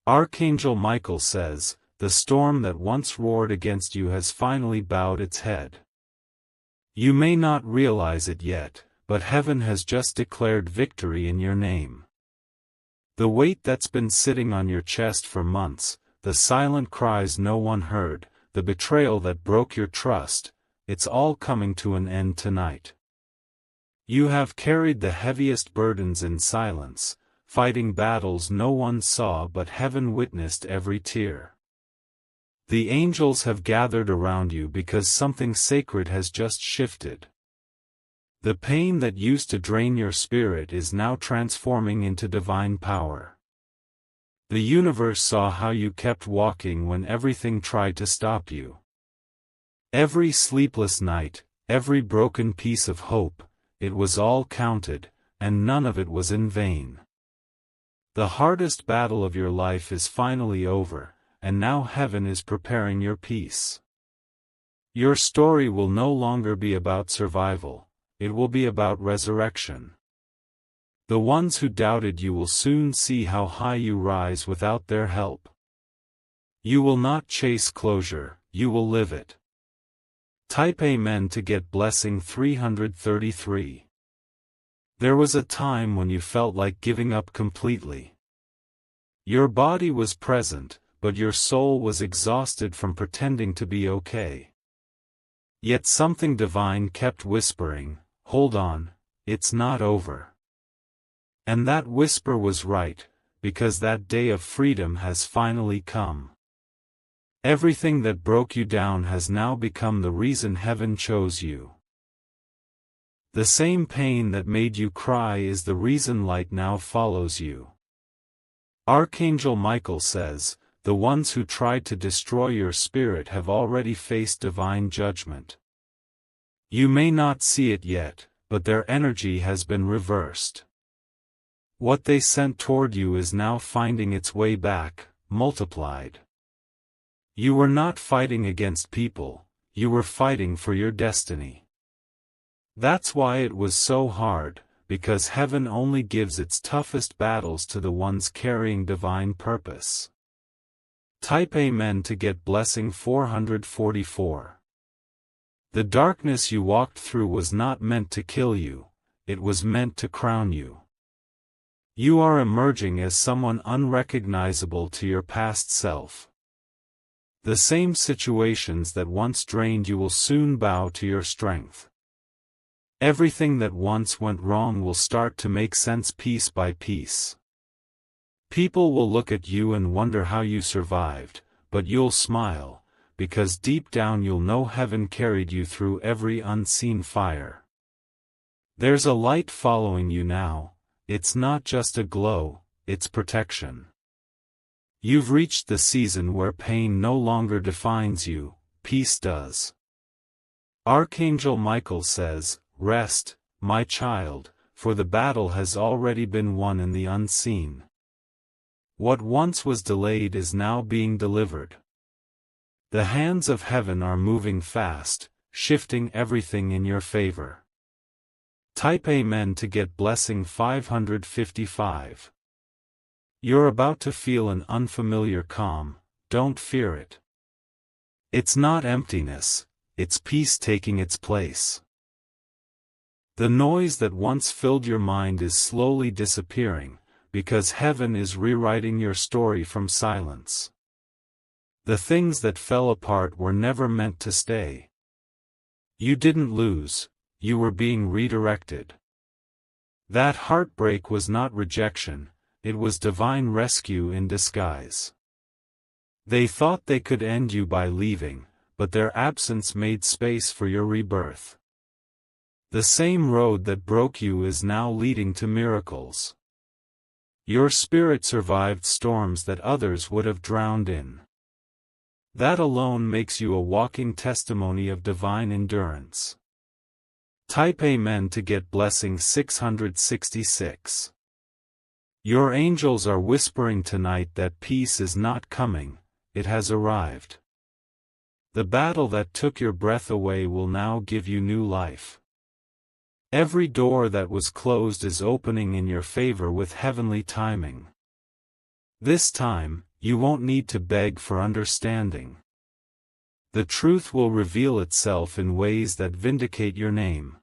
Archangel Michael says, the storm that once roared against you has finally bowed its head. You may not realize it yet, but heaven has just declared victory in your name. The weight that's been sitting on your chest for months, the silent cries no one heard, the betrayal that broke your trust, it's all coming to an end tonight. You have carried the heaviest burdens in silence, fighting battles no one saw but heaven witnessed every tear. The angels have gathered around you because something sacred has just shifted. The pain that used to drain your spirit is now transforming into divine power. The universe saw how you kept walking when everything tried to stop you. Every sleepless night, every broken piece of hope, it was all counted, and none of it was in vain. The hardest battle of your life is finally over, and now heaven is preparing your peace. Your story will no longer be about survival, it will be about resurrection. The ones who doubted you will soon see how high you rise without their help. You will not chase closure, you will live it. Type Amen to get blessing 333. There was a time when you felt like giving up completely. Your body was present, but your soul was exhausted from pretending to be okay. Yet something divine kept whispering, hold on, it's not over. And that whisper was right, because that day of freedom has finally come. Everything that broke you down has now become the reason heaven chose you. The same pain that made you cry is the reason light now follows you. Archangel Michael says, the ones who tried to destroy your spirit have already faced divine judgment. You may not see it yet, but their energy has been reversed. What they sent toward you is now finding its way back, multiplied. You were not fighting against people, you were fighting for your destiny. That's why it was so hard, because heaven only gives its toughest battles to the ones carrying divine purpose. Type Amen to get blessing 444. The darkness you walked through was not meant to kill you, it was meant to crown you. You are emerging as someone unrecognizable to your past self. The same situations that once drained you will soon bow to your strength. Everything that once went wrong will start to make sense piece by piece. People will look at you and wonder how you survived, but you'll smile, because deep down you'll know heaven carried you through every unseen fire. There's a light following you now, it's not just a glow, it's protection. You've reached the season where pain no longer defines you, peace does. Archangel Michael says, rest, my child, for the battle has already been won in the unseen. What once was delayed is now being delivered. The hands of heaven are moving fast, shifting everything in your favor. Type Amen to get blessing 555. You're about to feel an unfamiliar calm, don't fear it. It's not emptiness, it's peace taking its place. The noise that once filled your mind is slowly disappearing, because heaven is rewriting your story from silence. The things that fell apart were never meant to stay. You didn't lose, you were being redirected. That heartbreak was not rejection, it was divine rescue in disguise. They thought they could end you by leaving, but their absence made space for your rebirth. The same road that broke you is now leading to miracles. Your spirit survived storms that others would have drowned in. That alone makes you a walking testimony of divine endurance. Type Amen to get blessing 666. Your angels are whispering tonight that peace is not coming, it has arrived. The battle that took your breath away will now give you new life. Every door that was closed is opening in your favor with heavenly timing. This time, You won't need to beg for understanding. The truth will reveal itself in ways that vindicate your name.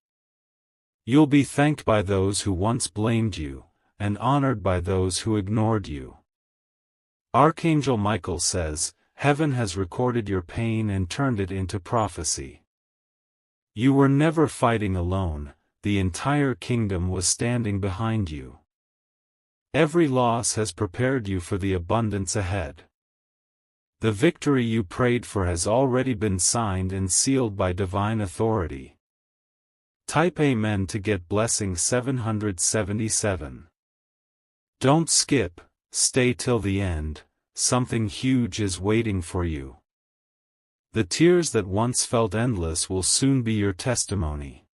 You'll be thanked by those who once blamed you, and honored by those who ignored you. Archangel Michael says, Heaven has recorded your pain and turned it into prophecy. You were never fighting alone, the entire kingdom was standing behind you. Every loss has prepared you for the abundance ahead. The victory you prayed for has already been signed and sealed by divine authority. Type Amen to get blessing 777. Don't skip, stay till the end, something huge is waiting for you. The tears that once felt endless will soon be your testimony.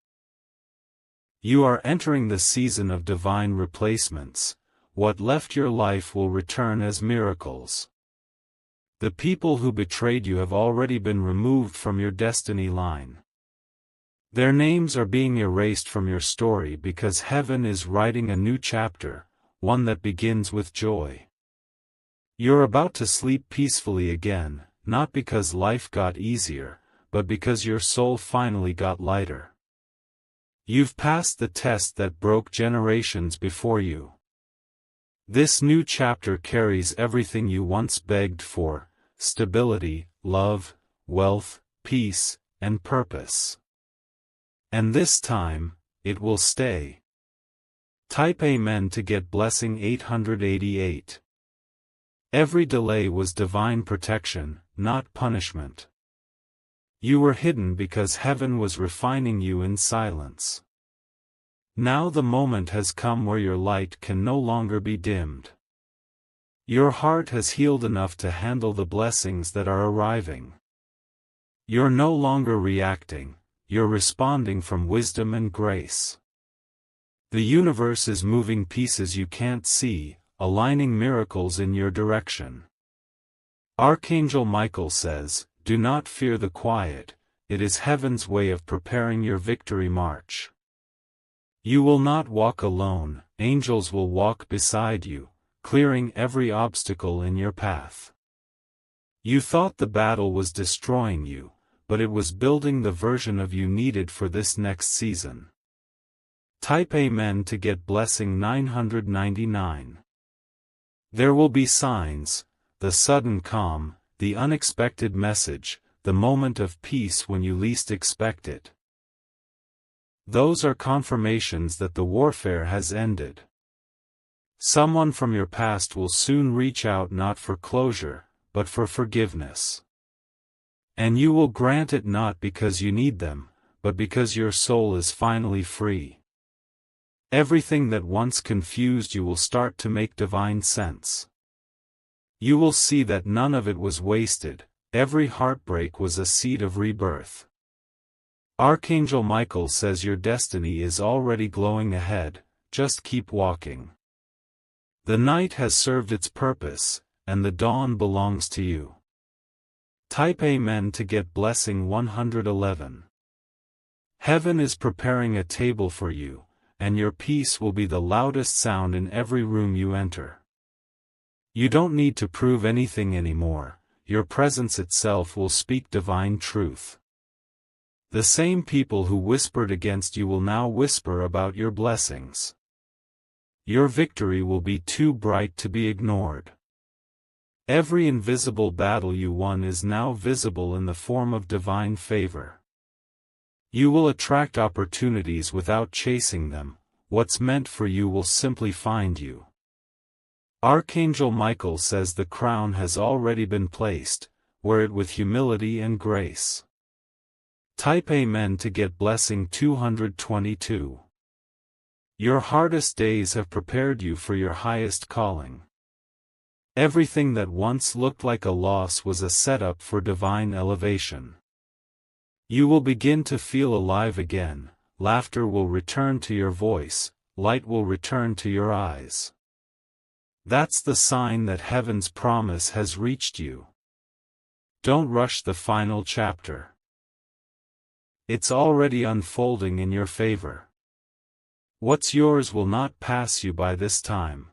You are entering the season of divine replacements. What left your life will return as miracles. The people who betrayed you have already been removed from your destiny line. Their names are being erased from your story because heaven is writing a new chapter, one that begins with joy. You're about to sleep peacefully again, not because life got easier, but because your soul finally got lighter. You've passed the test that broke generations before you. This new chapter carries everything you once begged for: stability, love, wealth, peace, and purpose. And this time, it will stay. Type Amen to get blessing 888. Every delay was divine protection, not punishment. You were hidden because heaven was refining you in silence. Now the moment has come where your light can no longer be dimmed. Your heart has healed enough to handle the blessings that are arriving. You're no longer reacting, you're responding from wisdom and grace. The universe is moving pieces you can't see, aligning miracles in your direction. Archangel Michael says, do not fear the quiet, it is heaven's way of preparing your victory march. You will not walk alone, angels will walk beside you, clearing every obstacle in your path. You thought the battle was destroying you, but it was building the version of you needed for this next season. Type Amen to get blessing 999. There will be signs, the sudden calm, the unexpected message, the moment of peace when you least expect it. Those are confirmations that the warfare has ended. Someone from your past will soon reach out not for closure, but for forgiveness. And you will grant it not because you need them, but because your soul is finally free. Everything that once confused you will start to make divine sense. You will see that none of it was wasted, every heartbreak was a seed of rebirth. Archangel Michael says your destiny is already glowing ahead, just keep walking. The night has served its purpose, and the dawn belongs to you. Type Amen to get blessing 111. Heaven is preparing a table for you, and your peace will be the loudest sound in every room you enter. You don't need to prove anything anymore, your presence itself will speak divine truth. The same people who whispered against you will now whisper about your blessings. Your victory will be too bright to be ignored. Every invisible battle you won is now visible in the form of divine favor. You will attract opportunities without chasing them, what's meant for you will simply find you. Archangel Michael says the crown has already been placed, wear it with humility and grace. Type Amen to get blessing 222. Your hardest days have prepared you for your highest calling. Everything that once looked like a loss was a setup for divine elevation. You will begin to feel alive again, laughter will return to your voice, light will return to your eyes. That's the sign that heaven's promise has reached you. Don't rush the final chapter. It's already unfolding in your favor. What's yours will not pass you by this time.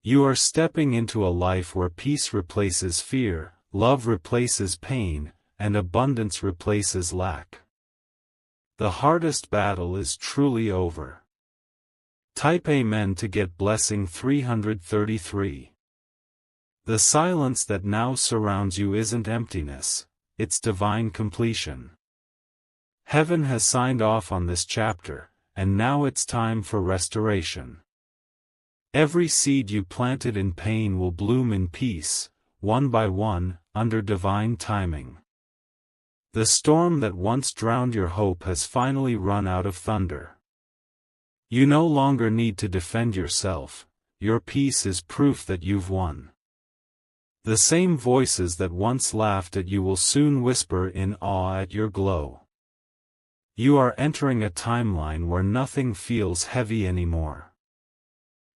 You are stepping into a life where peace replaces fear, love replaces pain, and abundance replaces lack. The hardest battle is truly over. Type Amen to get blessing 333. The silence that now surrounds you isn't emptiness, it's divine completion. Heaven has signed off on this chapter, and now it's time for restoration. Every seed you planted in pain will bloom in peace, one by one, under divine timing. The storm that once drowned your hope has finally run out of thunder. You no longer need to defend yourself, your peace is proof that you've won. The same voices that once laughed at you will soon whisper in awe at your glow. You are entering a timeline where nothing feels heavy anymore.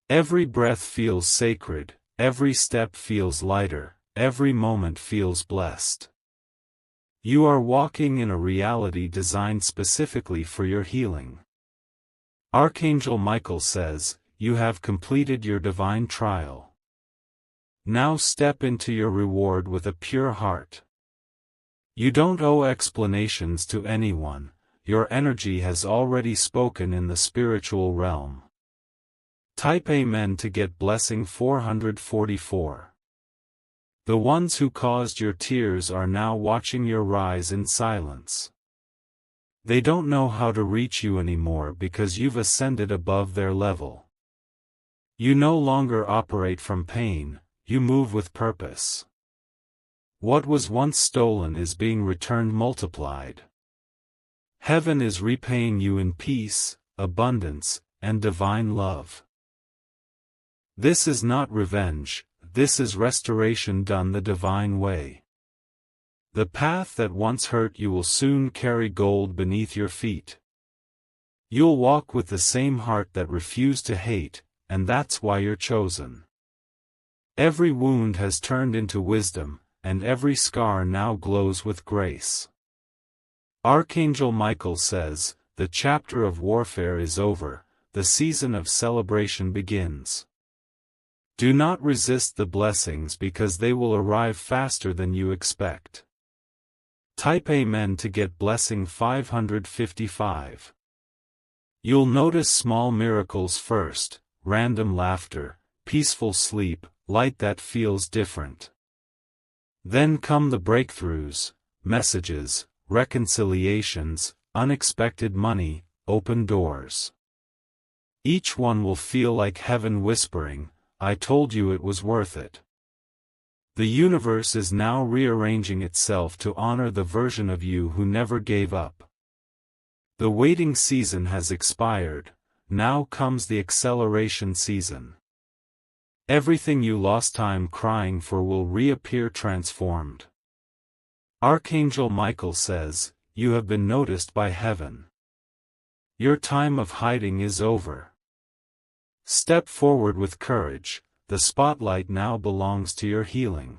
Every breath feels sacred, every step feels lighter, every moment feels blessed. You are walking in a reality designed specifically for your healing. Archangel Michael says, "You have completed your divine trial. Now step into your reward with a pure heart." You don't owe explanations to anyone, your energy has already spoken in the spiritual realm. Type Amen to get blessing 444. The ones who caused your tears are now watching your rise in silence. They don't know how to reach you anymore because you've ascended above their level. You no longer operate from pain, you move with purpose. What was once stolen is being returned multiplied. Heaven is repaying you in peace, abundance, and divine love. This is not revenge, this is restoration done the divine way. The path that once hurt you will soon carry gold beneath your feet. You'll walk with the same heart that refused to hate, and that's why you're chosen. Every wound has turned into wisdom, and every scar now glows with grace. Archangel Michael says, "The chapter of warfare is over, the season of celebration begins." Do not resist the blessings because they will arrive faster than you expect. Type Amen to get blessing 555. You'll notice small miracles first, random laughter, peaceful sleep, light that feels different. Then come the breakthroughs, messages, reconciliations, unexpected money, open doors. Each one will feel like heaven whispering, "I told you it was worth it." The universe is now rearranging itself to honor the version of you who never gave up. The waiting season has expired, now comes the acceleration season. Everything you lost time crying for will reappear transformed. Archangel Michael says, "You have been noticed by heaven. Your time of hiding is over. Step forward with courage, the spotlight now belongs to your healing."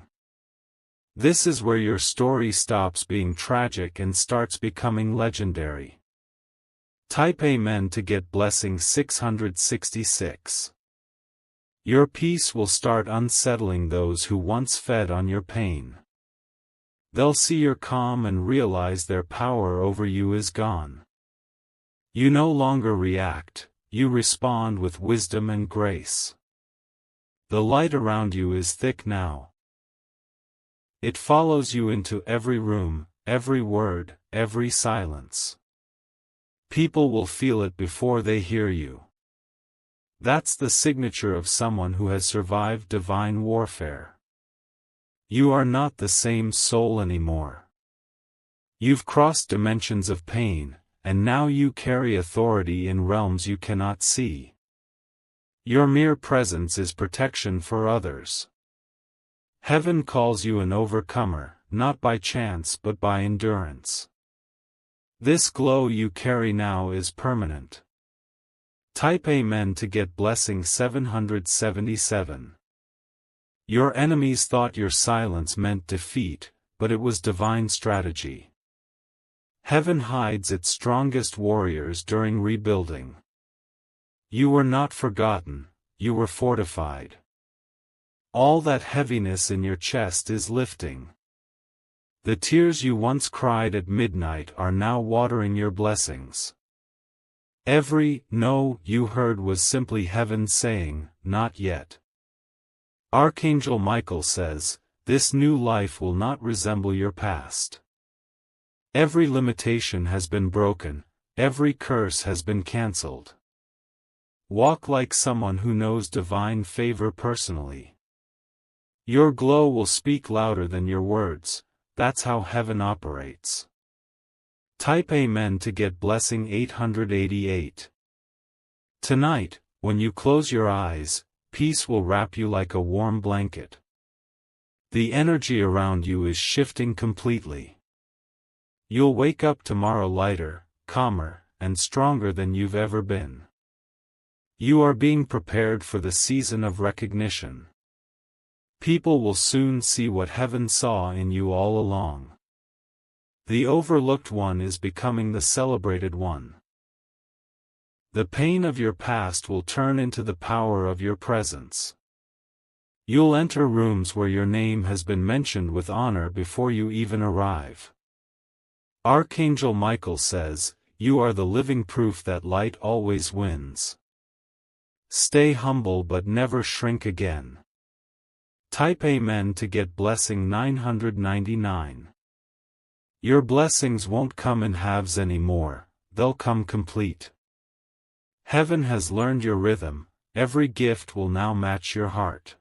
This is where your story stops being tragic and starts becoming legendary. Type Amen to get blessing 666. Your peace will start unsettling those who once fed on your pain. They'll see your calm and realize their power over you is gone. You no longer react, you respond with wisdom and grace. The light around you is thick now. It follows you into every room, every word, every silence. People will feel it before they hear you. That's the signature of someone who has survived divine warfare. You are not the same soul anymore. You've crossed dimensions of pain, and now you carry authority in realms you cannot see. Your mere presence is protection for others. Heaven calls you an overcomer, not by chance but by endurance. This glow you carry now is permanent. Type Amen to get blessing 777. Your enemies thought your silence meant defeat, but it was divine strategy. Heaven hides its strongest warriors during rebuilding. You were not forgotten, you were fortified. All that heaviness in your chest is lifting. The tears you once cried at midnight are now watering your blessings. Every "no" you heard was simply heaven saying, "Not yet." Archangel Michael says, this new life will not resemble your past. Every limitation has been broken, every curse has been cancelled. Walk like someone who knows divine favor personally. Your glow will speak louder than your words, that's how heaven operates. Type Amen to get blessing 888. Tonight, when you close your eyes, peace will wrap you like a warm blanket. The energy around you is shifting completely. You'll wake up tomorrow lighter, calmer, and stronger than you've ever been. You are being prepared for the season of recognition. People will soon see what heaven saw in you all along. The overlooked one is becoming the celebrated one. The pain of your past will turn into the power of your presence. You'll enter rooms where your name has been mentioned with honor before you even arrive. Archangel Michael says, you are the living proof that light always wins. Stay humble but never shrink again. Type Amen to get blessing 999. Your blessings won't come in halves anymore, they'll come complete. Heaven has learned your rhythm, every gift will now match your heart.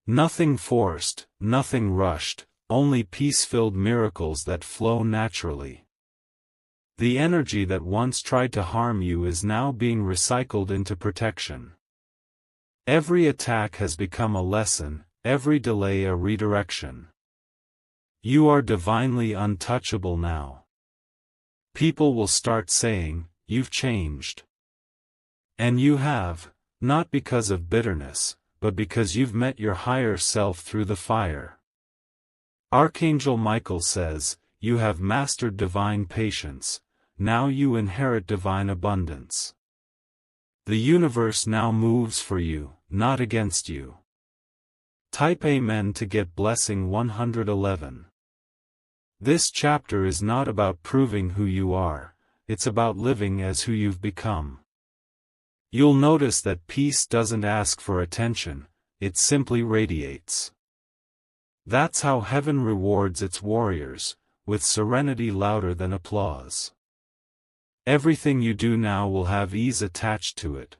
Nothing forced, nothing rushed, only peace-filled miracles that flow naturally. The energy that once tried to harm you is now being recycled into protection. Every attack has become a lesson, every delay a redirection. You are divinely untouchable now. People will start saying, you've changed. And you have, not because of bitterness, but because you've met your higher self through the fire. Archangel Michael says, you have mastered divine patience, now you inherit divine abundance. The universe now moves for you, not against you. Type Amen to get blessing 111. This chapter is not about proving who you are, it's about living as who you've become. You'll notice that peace doesn't ask for attention, it simply radiates. That's how heaven rewards its warriors, with serenity louder than applause. Everything you do now will have ease attached to it.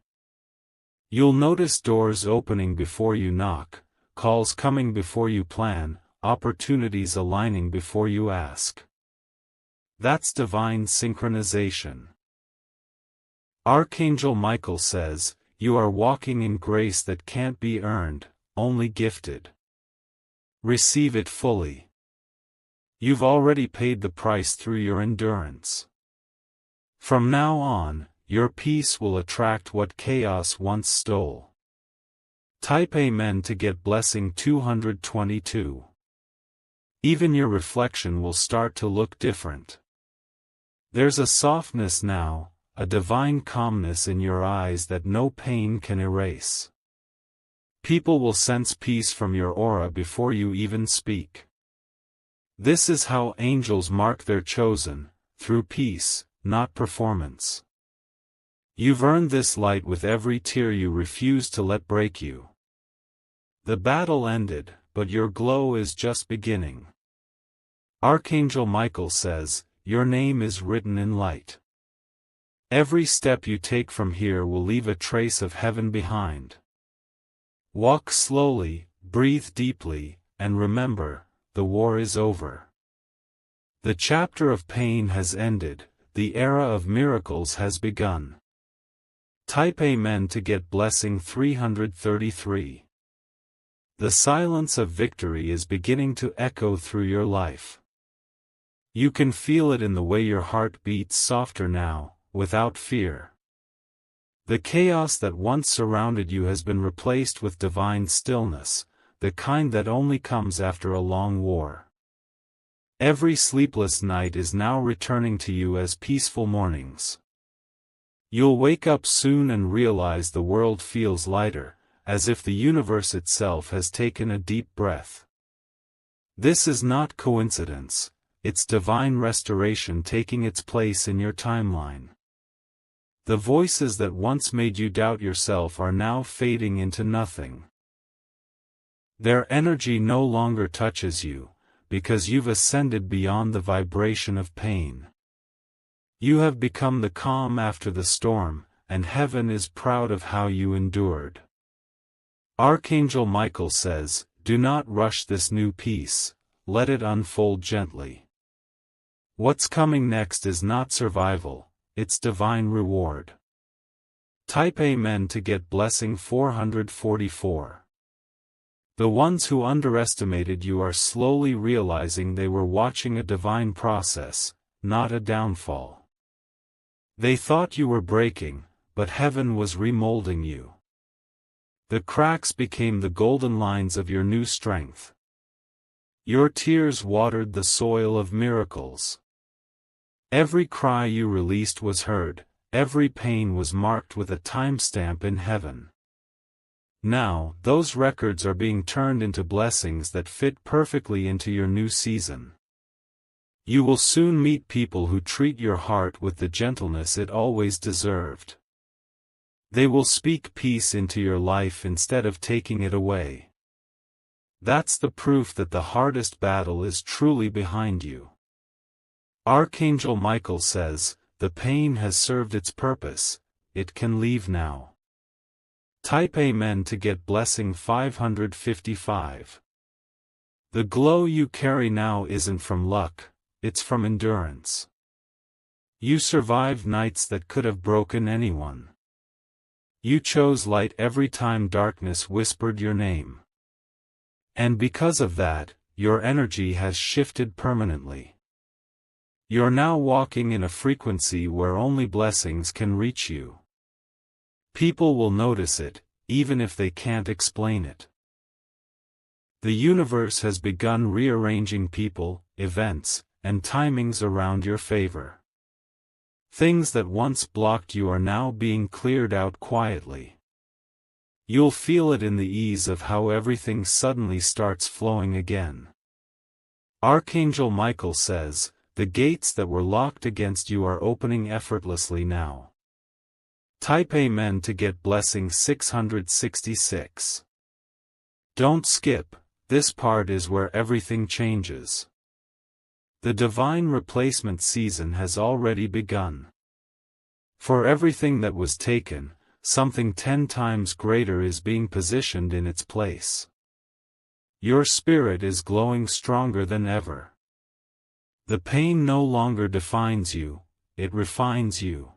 You'll notice doors opening before you knock, calls coming before you plan, opportunities aligning before you ask. That's divine synchronization. Archangel Michael says, you are walking in grace that can't be earned, only gifted. Receive it fully. You've already paid the price through your endurance. From now on, your peace will attract what chaos once stole. Type Amen to get blessing 222. Even your reflection will start to look different. There's a softness now, a divine calmness in your eyes that no pain can erase. People will sense peace from your aura before you even speak. This is how angels mark their chosen, through peace, not performance. You've earned this light with every tear you refuse to let break you. The battle ended, but your glow is just beginning. Archangel Michael says, your name is written in light. Every step you take from here will leave a trace of heaven behind. Walk slowly, breathe deeply, and remember, the war is over. The chapter of pain has ended, the era of miracles has begun. Type Amen to get blessing 333. The silence of victory is beginning to echo through your life. You can feel it in the way your heart beats softer now, without fear. The chaos that once surrounded you has been replaced with divine stillness, the kind that only comes after a long war. Every sleepless night is now returning to you as peaceful mornings. You'll wake up soon and realize the world feels lighter, as if the universe itself has taken a deep breath. This is not coincidence, it's divine restoration taking its place in your timeline. The voices that once made you doubt yourself are now fading into nothing. Their energy no longer touches you, because you've ascended beyond the vibration of pain. You have become the calm after the storm, and heaven is proud of how you endured. Archangel Michael says, "Do not rush this new peace, let it unfold gently." What's coming next is not survival, it's divine reward. Type Amen to get blessing 444. The ones who underestimated you are slowly realizing they were watching a divine process, not a downfall. They thought you were breaking, but heaven was remolding you. The cracks became the golden lines of your new strength. Your tears watered the soil of miracles. Every cry you released was heard, every pain was marked with a timestamp in heaven. Now, those records are being turned into blessings that fit perfectly into your new season. You will soon meet people who treat your heart with the gentleness it always deserved. They will speak peace into your life instead of taking it away. That's the proof that the hardest battle is truly behind you. Archangel Michael says, "The pain has served its purpose, it can leave now." Type Amen to get blessing 555. The glow you carry now isn't from luck, it's from endurance. You survived nights that could have broken anyone. You chose light every time darkness whispered your name. And because of that, your energy has shifted permanently. You're now walking in a frequency where only blessings can reach you. People will notice it, even if they can't explain it. The universe has begun rearranging people, events, and timings around your favor. Things that once blocked you are now being cleared out quietly. You'll feel it in the ease of how everything suddenly starts flowing again. Archangel Michael says, "The gates that were locked against you are opening effortlessly now." Type Amen to get blessing 666. Don't skip, this part is where everything changes. The divine replacement season has already begun. For everything that was taken, something 10 times greater is being positioned in its place. Your spirit is glowing stronger than ever. The pain no longer defines you, it refines you.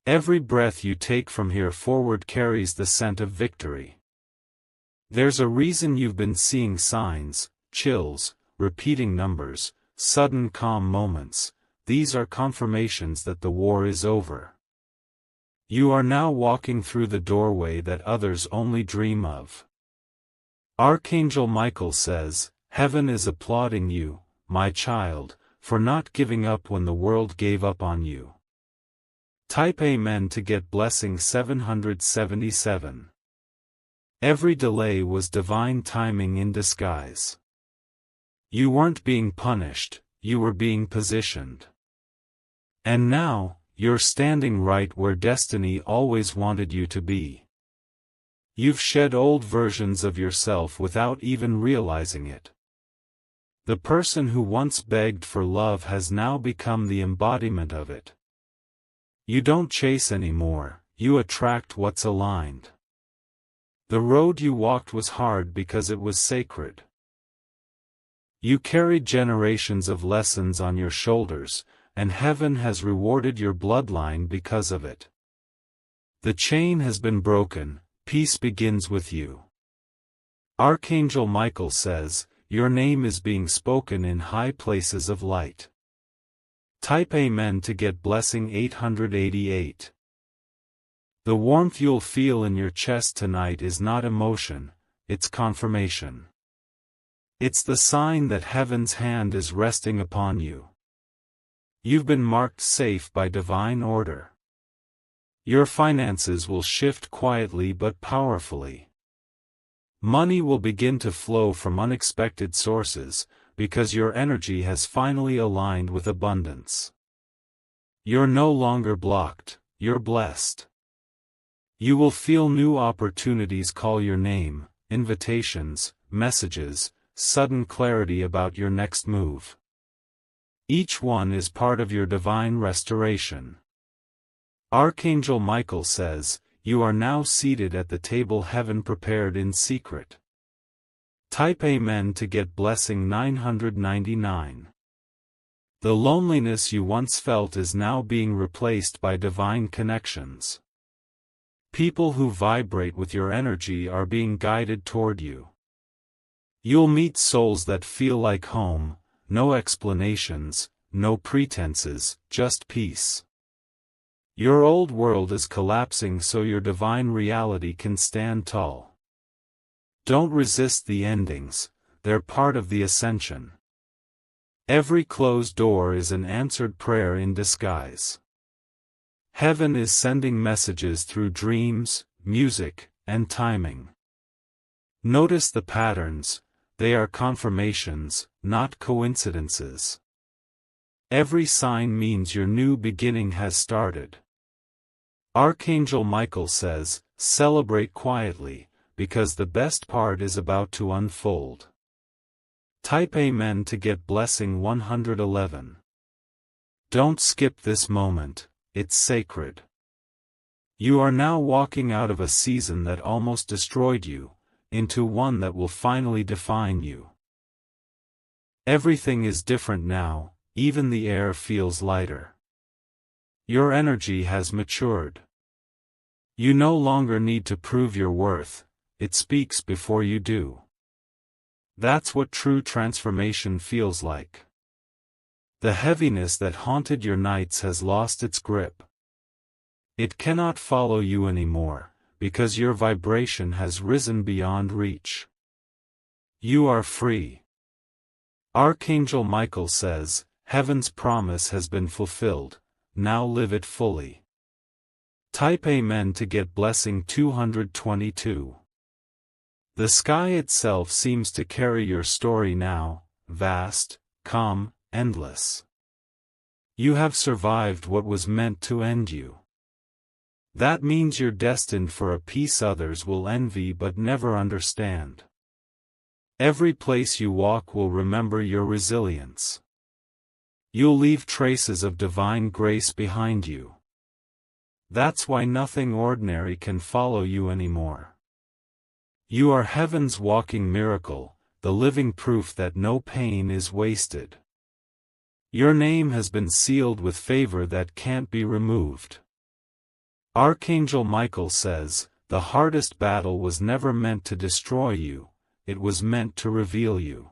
Every breath you take from here forward carries the scent of victory. There's a reason you've been seeing signs, chills, repeating numbers, sudden calm moments. These are confirmations that the war is over. You are now walking through the doorway that others only dream of. Archangel Michael says, "Heaven is applauding you, my child, for not giving up when the world gave up on you." Type Amen to get blessing 777. Every delay was divine timing in disguise. You weren't being punished, you were being positioned. And now, you're standing right where destiny always wanted you to be. You've shed old versions of yourself without even realizing it. The person who once begged for love has now become the embodiment of it. You don't chase anymore, you attract what's aligned. The road you walked was hard because it was sacred. You carried generations of lessons on your shoulders, and heaven has rewarded your bloodline because of it. The chain has been broken, peace begins with you. Archangel Michael says, "Your name is being spoken in high places of light." Type Amen to get blessing 888. The warmth you'll feel in your chest tonight is not emotion, it's confirmation. It's the sign that heaven's hand is resting upon you. You've been marked safe by divine order. Your finances will shift quietly but powerfully. Money will begin to flow from unexpected sources, because your energy has finally aligned with abundance. You're no longer blocked, you're blessed. You will feel new opportunities call your name, invitations, messages, sudden clarity about your next move. Each one is part of your divine restoration. Archangel Michael says, "You are now seated at the table heaven prepared in secret." Type Amen to get blessing 999. The loneliness you once felt is now being replaced by divine connections. People who vibrate with your energy are being guided toward you. You'll meet souls that feel like home, no explanations, no pretenses, just peace. Your old world is collapsing so your divine reality can stand tall. Don't resist the endings, they're part of the ascension. Every closed door is an answered prayer in disguise. Heaven is sending messages through dreams, music, and timing. Notice the patterns, they are confirmations, not coincidences. Every sign means your new beginning has started. Archangel Michael says, "Celebrate quietly, because the best part is about to unfold." Type Amen to get blessing 111. Don't skip this moment, it's sacred. You are now walking out of a season that almost destroyed you, into one that will finally define you. Everything is different now, even the air feels lighter. Your energy has matured. You no longer need to prove your worth, it speaks before you do. That's what true transformation feels like. The heaviness that haunted your nights has lost its grip. It cannot follow you anymore, because your vibration has risen beyond reach. You are free. Archangel Michael says, "Heaven's promise has been fulfilled, now live it fully." Type Amen to get blessing 222. The sky itself seems to carry your story now, vast, calm, endless. You have survived what was meant to end you. That means you're destined for a peace others will envy but never understand. Every place you walk will remember your resilience. You'll leave traces of divine grace behind you. That's why nothing ordinary can follow you anymore. You are heaven's walking miracle, the living proof that no pain is wasted. Your name has been sealed with favor that can't be removed. Archangel Michael says, "The hardest battle was never meant to destroy you, it was meant to reveal you."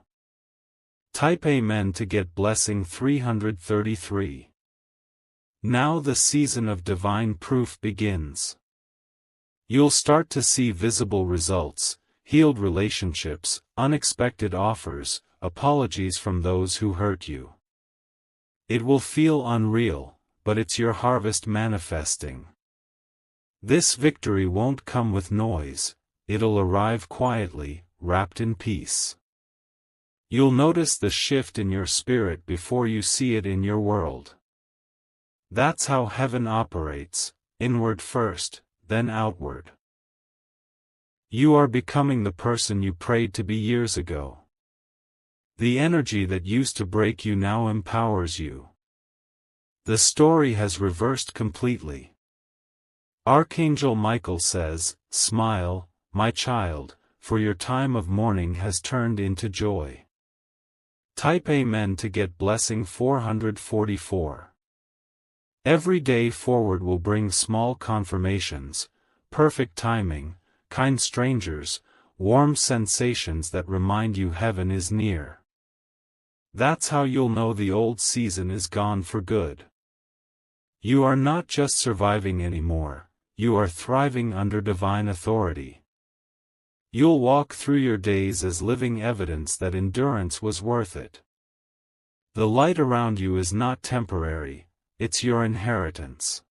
Type Amen to get blessing 333. Now the season of divine proof begins. You'll start to see visible results, healed relationships, unexpected offers, apologies from those who hurt you. It will feel unreal, but it's your harvest manifesting. This victory won't come with noise, it'll arrive quietly, wrapped in peace. You'll notice the shift in your spirit before you see it in your world. That's how heaven operates, inward first, then outward. You are becoming the person you prayed to be years ago. The energy that used to break you now empowers you. The story has reversed completely. Archangel Michael says, "Smile, my child, for your time of mourning has turned into joy." Type Amen to get blessing 444. Every day forward will bring small confirmations, perfect timing, kind strangers, warm sensations that remind you heaven is near. That's how you'll know the old season is gone for good. You are not just surviving anymore, you are thriving under divine authority. You'll walk through your days as living evidence that endurance was worth it. The light around you is not temporary, it's your inheritance.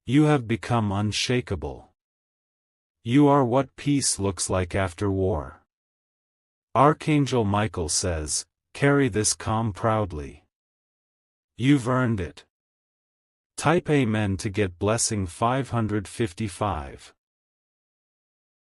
You have become unshakable. You are what peace looks like after war. Archangel Michael says, carry this calm proudly. You've earned it. Type Amen to get blessing 555.